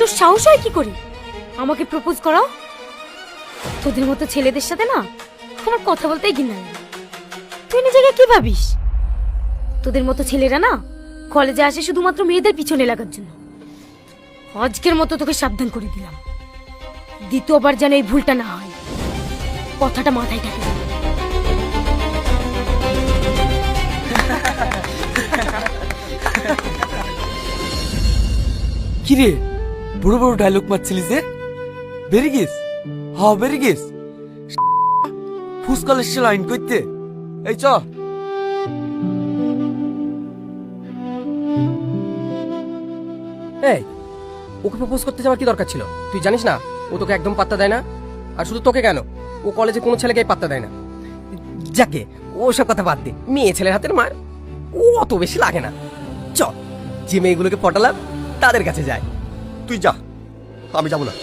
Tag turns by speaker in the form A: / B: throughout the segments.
A: তোর সাহস হয় কি করে আমাকে প্রপোজ করাও? তোদের মতো ছেলেদের সাথে না আমার কথা বলতেই ঘৃণা লাগে। তুই নিজেকে কি ভাবিস? তোদের মতো ছেলেরা না কলেজে আসে শুধুমাত্র মেয়েদের পিছনে লাগার জন্য। আজকের মতো তোকে সাবধান করে দিলাম, দ্বিতীয়বার যেন এই ভুলটা না হয়, কথাটা মাথায় থাকে।
B: কিরে বড় বড় ডায়লগ মারছিলি যে? বেরি গেস? হ্যাঁ বেরি গেস। ফুসকাল এসে লাইন করতে। এই চ।
C: এই, ওকে প্রপোজ করতে যাওয়ার কি দরকার ছিল? তুই জানিস না ও তোকে একদম পাত্তা দেয় না। আর শুধু তোকে কেন, ও কলেজে কোনো ছেলেকেই পাত্তা দেয় না। যাকে ওসব কথা বাদ দে, মেয়ে ছেলের হাতের মার ও অত বেশি লাগে না। চ, যে মেয়েগুলোকে পটালাম তাদের কাছে যায়।
D: তুই যা, আমি যাব না।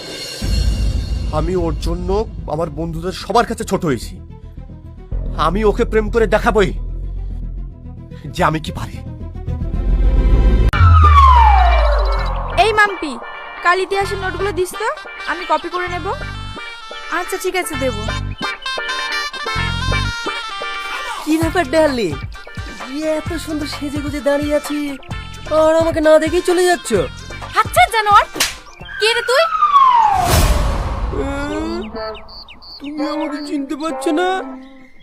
D: আমি ওর জন্য আমার বন্ধুদের সবার কাছে ছোট হয়েছি। আমি ওকে প্রেম করে দেখাবই যে আমি কি পারি।
E: এই মাম্পি, কাল ইতিহাসের নোটগুলো দিস তো, আমি কপি করে নেব। আচ্ছা ঠিক আছে, দেব।
C: কি ব্যাপার ডার্লি, এত সুন্দর সেজে গুজে দাঁড়িয়ে আছি আর আমাকে না দেখেই চলে যাচ্ছ?
E: আচ্ছা জানোয়ার, কে রে তুই?
C: তুমি আমাকে চিনতে পারছো না?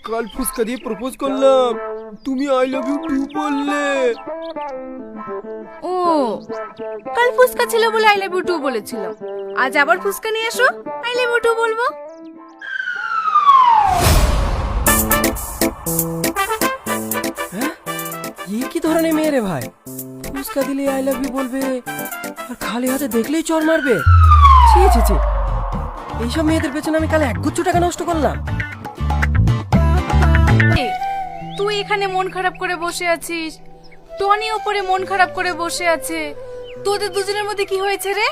C: কাল ফুসকা দিয়ে প্রপোজ করলাম, তুমি আই লাভ ইউ টু বললে।
E: ও, কাল ফুসকা ছিল বলে আই লাভ ইউ টু বলেছিল, আজ আবার ফুসকা নিয়ে এসো, আই লাভ ইউ টু বলবো।
C: কি ধরনের মেয়ে রে ভাই, ফুসকা দিলে আই লাভ ইউ বলবে আর খালি হাতে দেখলেই চড় মারবে? ছি ছি ছি, এইসব মেয়েদের পেছনে আমি কাল একগুচ্ছ টাকা নষ্ট করলাম।
E: তুই এখানে মন খারাপ করে বসে আছিস, টনি ওপরে মন খারাপ করে বসে আছে, তোদের দুজনের মধ্যে কি হয়েছে রে?